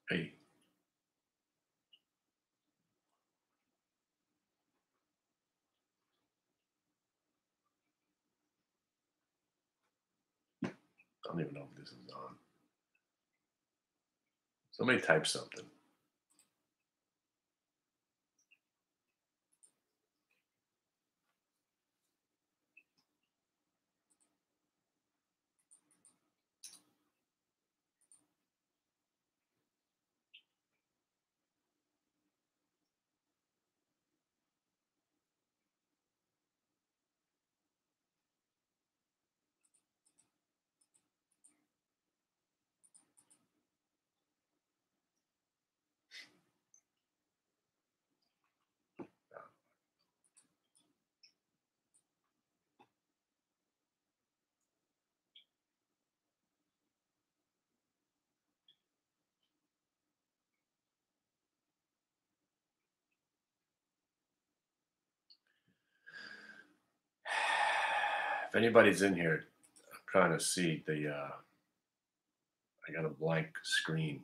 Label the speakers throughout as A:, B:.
A: Hey. I don't even know if this is on. Somebody type something. If anybody's in here, I'm trying to see the. I got a blank screen.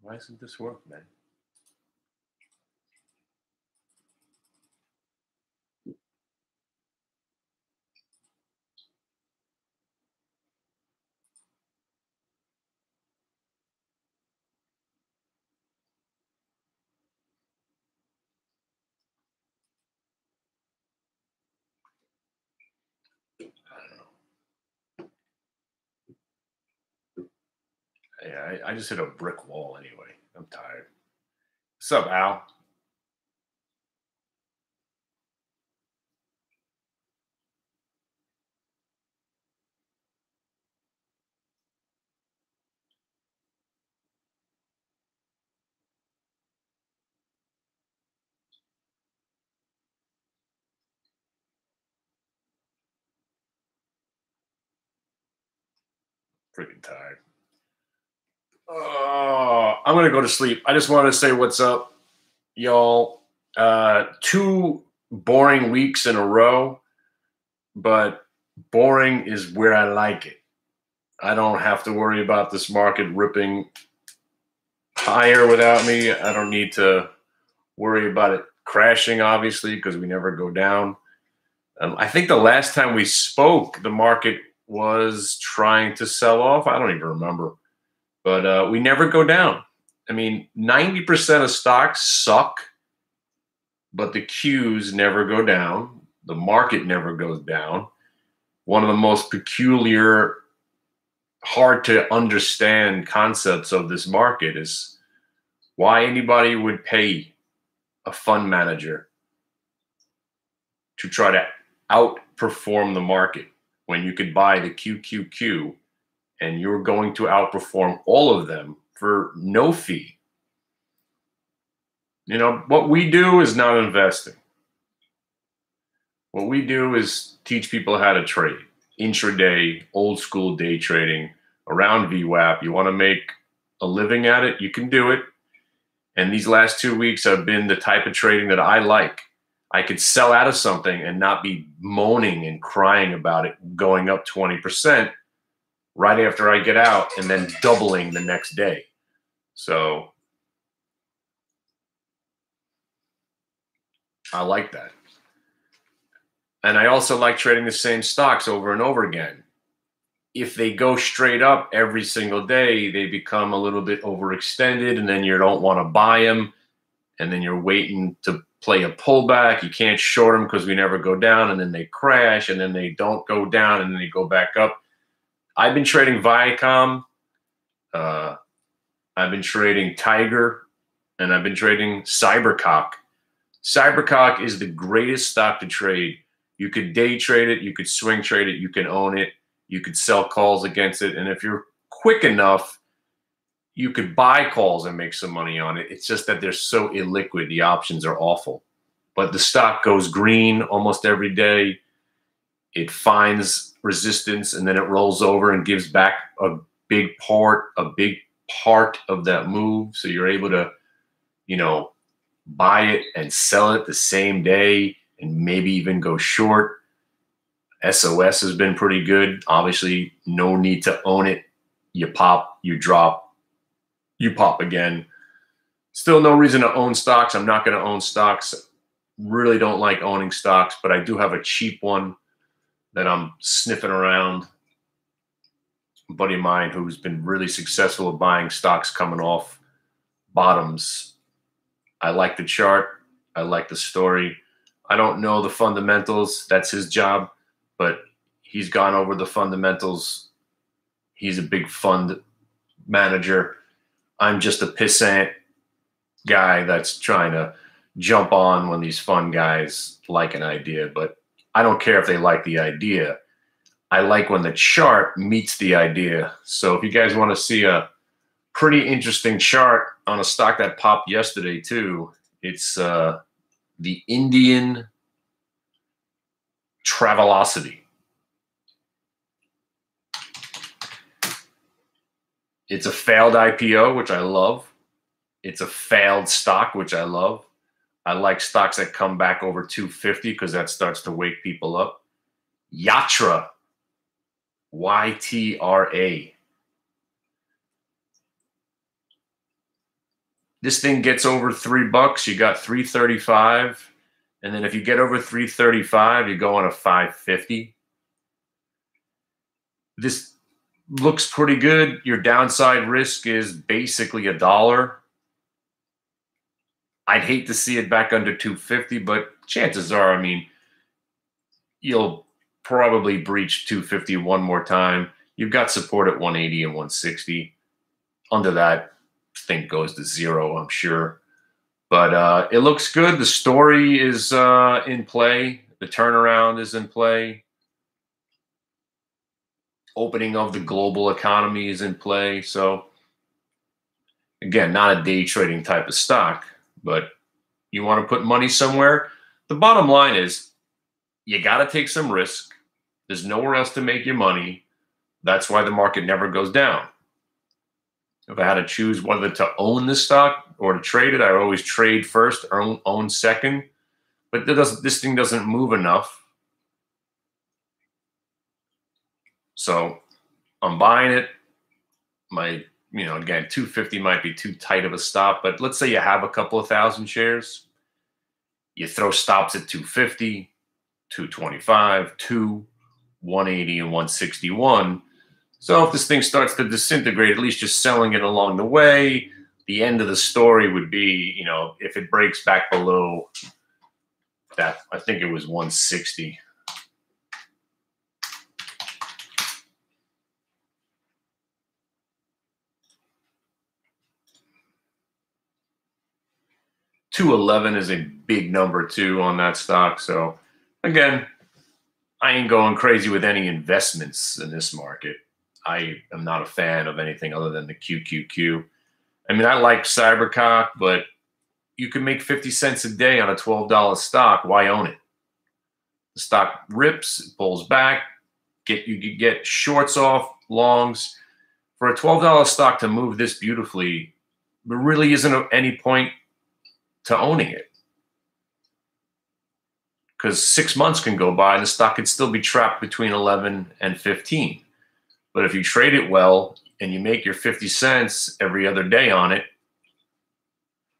A: Why isn't this work, man? Yeah, I just hit a brick wall anyway. I'm tired. What's up, Al? Freaking tired. Oh, I'm gonna go to sleep. I just wanted to say what's up, y'all. 2 boring weeks in a row, but boring is where I like it. I don't have to worry about this market ripping higher without me. I don't need to worry about it crashing, obviously, because we never go down. I think the last time we spoke, the market was trying to sell off. I don't even remember, but we never go down. I mean, 90% of stocks suck, but the Qs never go down. The market never goes down. One of the most peculiar, hard to understand concepts of this market is why anybody would pay a fund manager to try to outperform the market when you could buy the QQQ and you're going to outperform all of them for no fee. You know, what we do is not investing. What we do is teach people how to trade intraday, old school day trading around VWAP. You want to make a living at it, you can do it. And these last 2 weeks have been the type of trading that I like. I could sell out of something and not be moaning and crying about it going up 20% right after I get out and then doubling the next day. So I like that. And I also like trading the same stocks over and over again. If they go straight up every single day, they become a little bit overextended, and then you don't want to buy them. And then you're waiting to play a pullback. You can't short them because we never go down, and then they crash, and then they don't go down, and then they go back up. I've been trading Viacom. I've been trading Tiger, and I've been trading Cybercock. Cybercock is the greatest stock to trade. You could day trade it. You could swing trade it. You can own it. You could sell calls against it. And if you're quick enough, you could buy calls and make some money on it. It's just that they're so illiquid. The options are awful. But the stock goes green almost every day. It finds resistance, and then it rolls over and gives back a big part of that move. So you're able to, buy it and sell it the same day and maybe even go short. SOS has been pretty good. Obviously, no need to own it. You pop, you drop, you pop again. Still no reason to own stocks. I'm not going to own stocks. Really don't like owning stocks, but I do have a cheap one that I'm sniffing around. A buddy of mine who's been really successful at buying stocks coming off bottoms. I like the chart. I like the story. I don't know the fundamentals. That's his job, but he's gone over the fundamentals. He's a big fund manager. I'm just a pissant guy that's trying to jump on when these fund guys like an idea, but I don't care if they like the idea. I like when the chart meets the idea. So if you guys want to see a pretty interesting chart on a stock that popped yesterday too, it's the Indian Travelocity. It's a failed IPO, which I love. It's a failed stock, which I love. I like stocks that come back over 250 because that starts to wake people up. Yatra, YTRA. This thing gets over $3, you got 335. And then if you get over 335, you go on a 550. This looks pretty good. Your downside risk is basically $1. I'd hate to see it back under 250, but chances are, you'll probably breach 250 one more time. You've got support at 180 and 160. Under that, thing goes to zero, I'm sure. But it looks good. The story is in play. The turnaround is in play. Opening of the global economy is in play. So, again, not a day trading type of stock, but you want to put money somewhere. The bottom line is you got to take some risk. There's nowhere else to make your money. That's why the market never goes down. If I had to choose whether to own this stock or to trade it, I always trade first, own second. But this thing doesn't move enough. So I'm buying it. Again, 250 might be too tight of a stop, but let's say you have a couple of thousand shares. You throw stops at 250, 225, 180, and 161. So if this thing starts to disintegrate, at least just selling it along the way. The end of the story would be, if it breaks back below that, I think it was 160. $211 is a big number too on that stock. So again, I ain't going crazy with any investments in this market. I am not a fan of anything other than the QQQ. I like Cybercock, but you can make 50 cents a day on a $12 stock. Why own it? The stock rips, it pulls back. You could get shorts off, longs. For a $12 stock to move this beautifully, there really isn't any point to owning it. Because 6 months can go by and the stock could still be trapped between 11 and 15. But if you trade it well and you make your 50 cents every other day on it,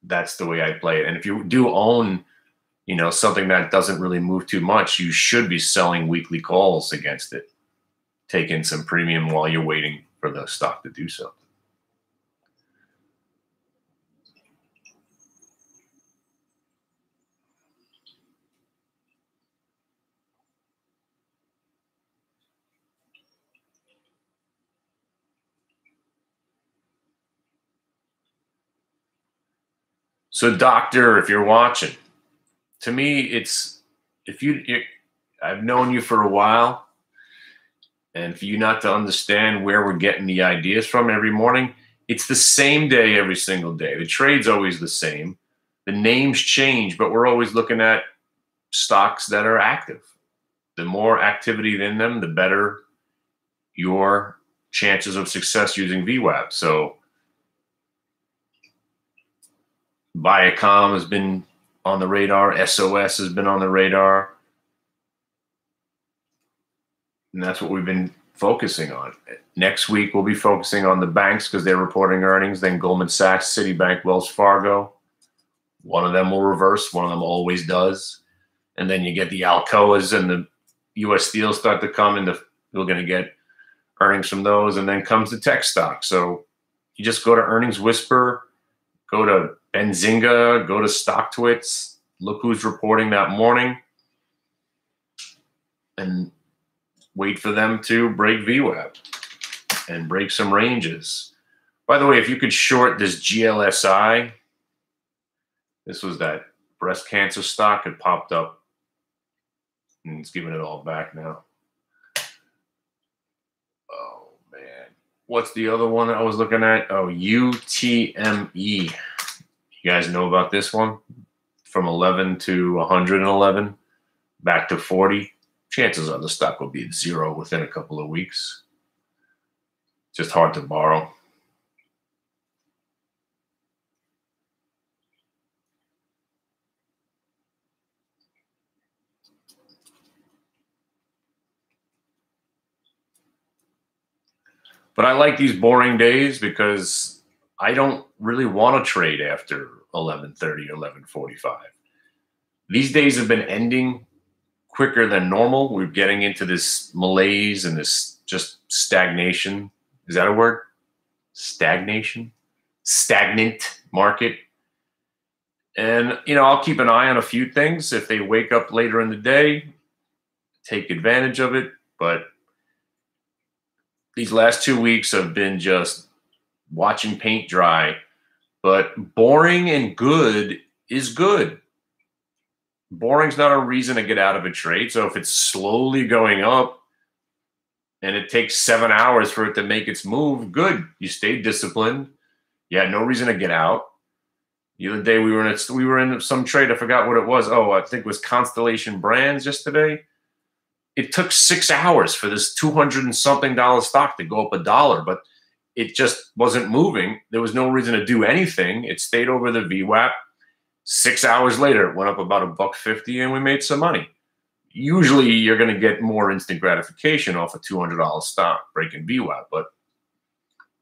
A: that's the way I play it. And if you do own something that doesn't really move too much, you should be selling weekly calls against it. Take in some premium while you're waiting for the stock to do so. So, doctor, if you're watching, to me, it's if I've known you for a while, and for you not to understand where we're getting the ideas from every morning, it's the same day every single day. The trade's always the same. The names change, but we're always looking at stocks that are active. The more activity in them, the better your chances of success using VWAP. So Viacom has been on the radar. SOS has been on the radar. And that's what we've been focusing on. Next week, we'll be focusing on the banks because they're reporting earnings. Then Goldman Sachs, Citibank, Wells Fargo. One of them will reverse. One of them always does. And then you get the Alcoas and the U.S. Steel start to come, and we're going to get earnings from those. And then comes the tech stock. So you just go to Earnings Whisper, go to Benzinga, go to StockTwits, look who's reporting that morning, and wait for them to break VWAP and break some ranges. By the way, if you could short this GLSI, this was that breast cancer stock. It popped up, and it's giving it all back now. Oh, man. What's the other one that I was looking at? Oh, UTME. You guys know about this one? From 11 to 111, back to 40. Chances are the stock will be at zero within a couple of weeks. Just hard to borrow. But I like these boring days because I don't really want to trade after 11:30 or 11:45. These days have been ending quicker than normal. We're getting into this malaise and this just stagnation. Is that a word? Stagnation? Stagnant market. And, I'll keep an eye on a few things. If they wake up later in the day, take advantage of it. But these last 2 weeks have been just watching paint dry. But boring and good is good. Boring's not a reason to get out of a trade. So if it's slowly going up and it takes 7 hours for it to make its move, good. You stayed disciplined. You had no reason to get out. The other day we were in some trade. I forgot what it was. Oh, I think it was Constellation Brands yesterday. It took 6 hours for this $200 and something stock to go up $1, but it just wasn't moving. There was no reason to do anything. It stayed over the VWAP. 6 hours later, it went up about $1.50, and we made some money. Usually, you're going to get more instant gratification off a $200 stock breaking VWAP, but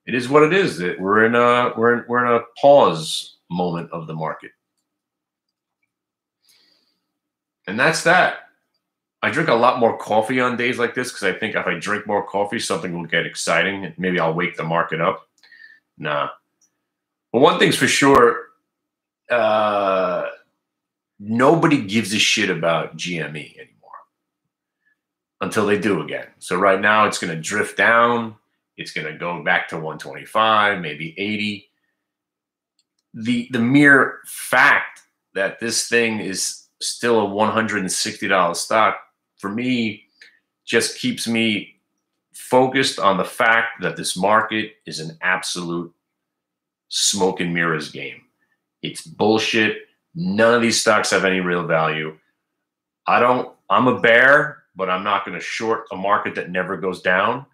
A: it is what it is. We're in a pause moment of the market, and that's that. I drink a lot more coffee on days like this because I think if I drink more coffee, something will get exciting, and maybe I'll wake the market up. Nah, but one thing's for sure. Nobody gives a shit about GME anymore until they do again. So right now it's going to drift down. It's going to go back to 125, maybe 80. The mere fact that this thing is still a $160 stock, for me, just keeps me focused on the fact that this market is an absolute smoke and mirrors game. It's bullshit. None of these stocks have any real value. I'm a bear, but I'm not going to short a market that never goes down.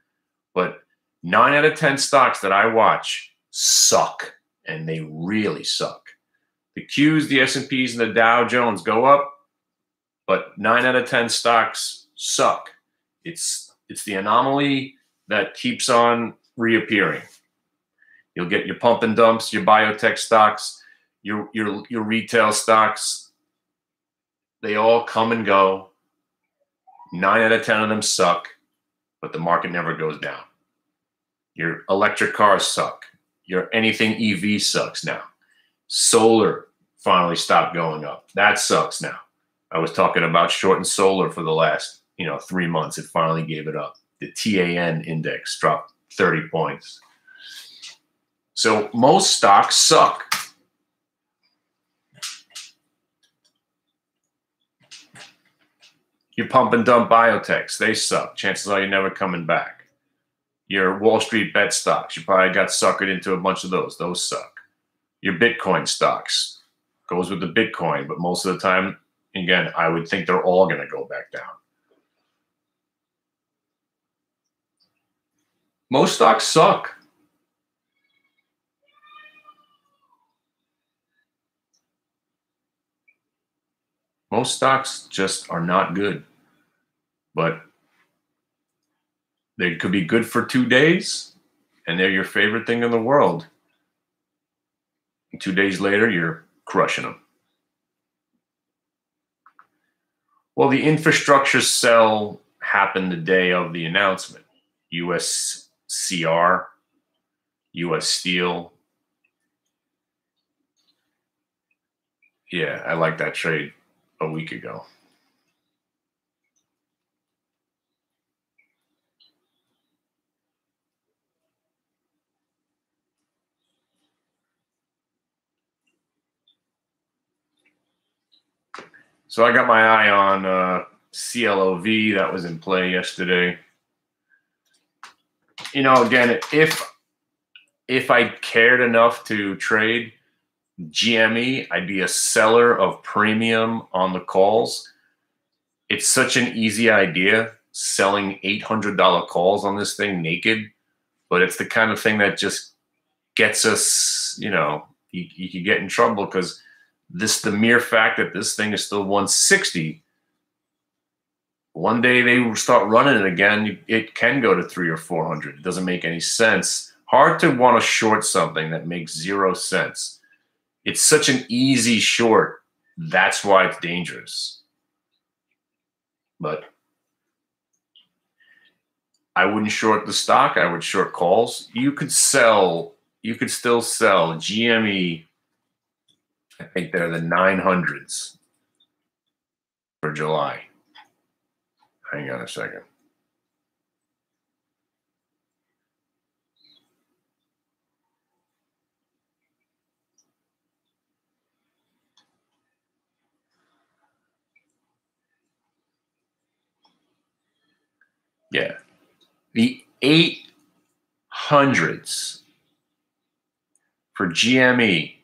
A: But 9 out of 10 stocks that I watch suck, and they really suck. The Qs, the S&Ps, and the Dow Jones go up, but 9 out of 10 stocks suck. It's the anomaly that keeps on reappearing. You'll get your pump and dumps, your biotech stocks, your retail stocks. They all come and go. 9 out of 10 of them suck, but the market never goes down. Your electric cars suck. Your anything EV sucks now. Solar finally stopped going up. That sucks now. I was talking about shorting solar for the last, 3 months. It finally gave it up. The TAN index dropped 30 points. So most stocks suck. Your pump and dump biotechs, they suck. Chances are you're never coming back. Your Wall Street bet stocks, you probably got suckered into a bunch of those. Those suck. Your Bitcoin stocks goes with the Bitcoin, but most of the time, again, I would think they're all going to go back down. Most stocks suck. Most stocks just are not good, but they could be good for 2 days, and they're your favorite thing in the world. And 2 days later, you're crushing them. Well, the infrastructure sell happened the day of the announcement. USCR, US Steel. Yeah, I like that trade a week ago. So I got my eye on CLOV. That was in play yesterday. Again, if I cared enough to trade GME, I'd be a seller of premium on the calls. It's such an easy idea, selling $800 calls on this thing naked, but it's the kind of thing that just gets us, you could get in trouble because the mere fact that this thing is still 160, one day they start running it again, it can go to 300 or 400. It doesn't make any sense. Hard to want to short something that makes 0 sense. It's such an easy short. That's why it's dangerous. But I wouldn't short the stock. I would short calls. You could still sell GME. I think they're the 900s for July. Hang on a second. Yeah. The 800s for GME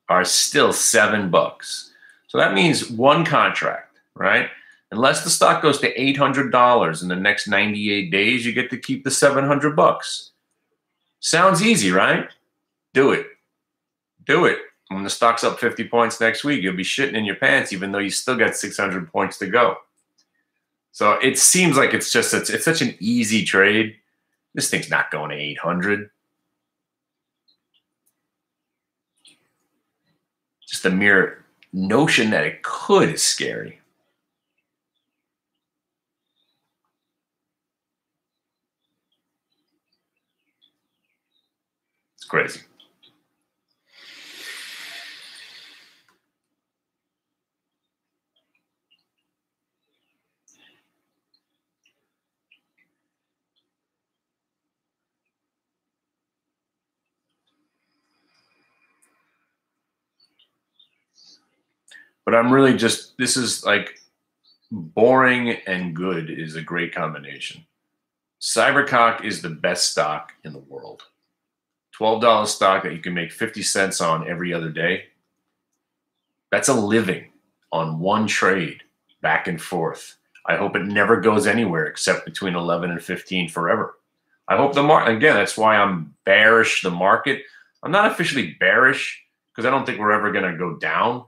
A: are still $7. So that means one contract, right? Unless the stock goes to $800 in the next 98 days, you get to keep the $700. Sounds easy, right? Do it. Do it. When the stock's up 50 points next week, you'll be shitting in your pants, even though you still got 600 points to go. So it seems like it's such an easy trade. This thing's not going to 800. Just the mere notion that it could is scary. It's crazy. But I'm really this is like boring and good is a great combination. Cybercock is the best stock in the world. $12 stock that you can make 50 cents on every other day. That's a living on one trade back and forth. I hope it never goes anywhere except between 11 and 15 forever. I hope the market, again, that's why I'm bearish the market. I'm not officially bearish because I don't think we're ever going to go down,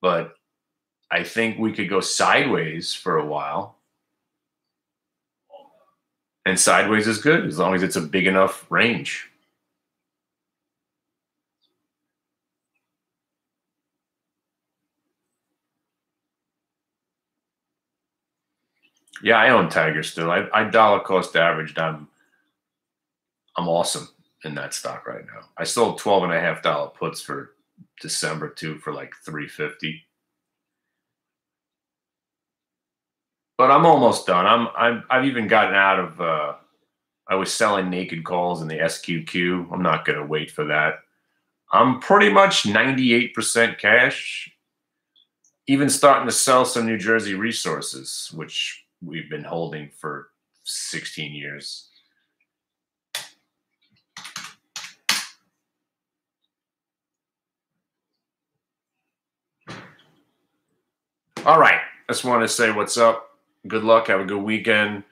A: but I think we could go sideways for a while. And sideways is good as long as it's a big enough range. Yeah, I own Tiger still. I dollar cost averaged. I'm awesome in that stock right now. I sold $12.50 puts for December too for like 350. But I'm almost done. I've even gotten out of. I was selling naked calls in the SQQ. I'm not going to wait for that. I'm pretty much 98% cash. Even starting to sell some New Jersey resources, which we've been holding for 16 years. All right. Just want to say what's up. Good luck. Have a good weekend.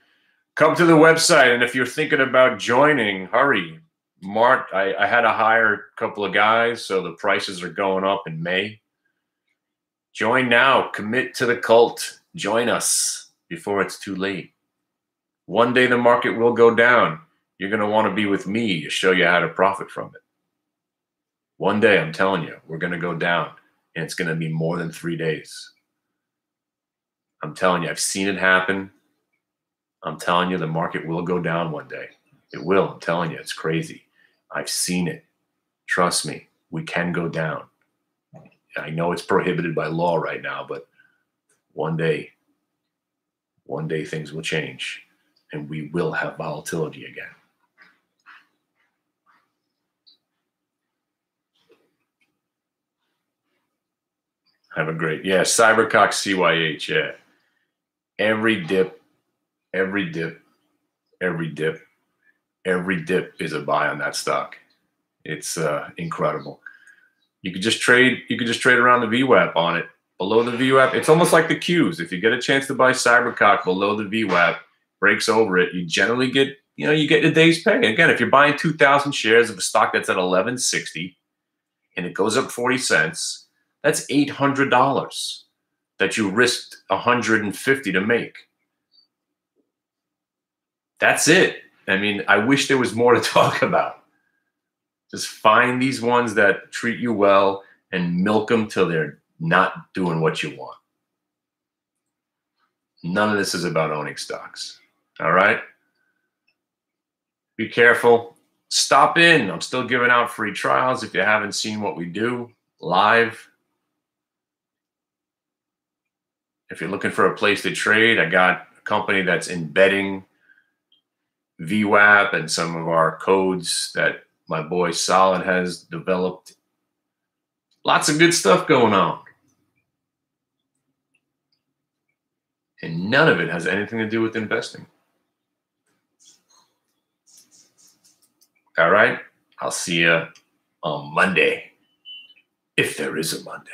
A: Come to the website. And if you're thinking about joining, hurry. Mark, I had to hire a couple of guys, so the prices are going up in May. Join now. Commit to the cult. Join us before it's too late. One day the market will go down. You're going to want to be with me to show you how to profit from it. One day, I'm telling you, we're going to go down, and it's going to be more than 3 days. I'm telling you, I've seen it happen. I'm telling you, the market will go down one day. It will. I'm telling you, it's crazy. I've seen it. Trust me, we can go down. I know it's prohibited by law right now, but one day things will change, and we will have volatility again. Have a great, yeah, Cybercock CYH, yeah. Every dip, every dip, every dip, every dip is a buy on that stock. It's incredible. You could just trade around the VWAP on it. Below the VWAP, it's almost like the Qs. If you get a chance to buy Cybercock below the VWAP, breaks over it, you generally get, you get a day's pay. Again, if you're buying 2,000 shares of a stock that's at 1160 and it goes up 40 cents, that's $800 that you risked 150 to make. That's it. I mean, I wish there was more to talk about. Just find these ones that treat you well and milk them till they're not doing what you want. None of this is about owning stocks. All right? Be careful. Stop in. I'm still giving out free trials if you haven't seen what we do live. If you're looking for a place to trade, I got a company that's embedding VWAP and some of our codes that my boy Solid has developed. Lots of good stuff going on. And none of it has anything to do with investing. All right? I'll see you on Monday, if there is a Monday.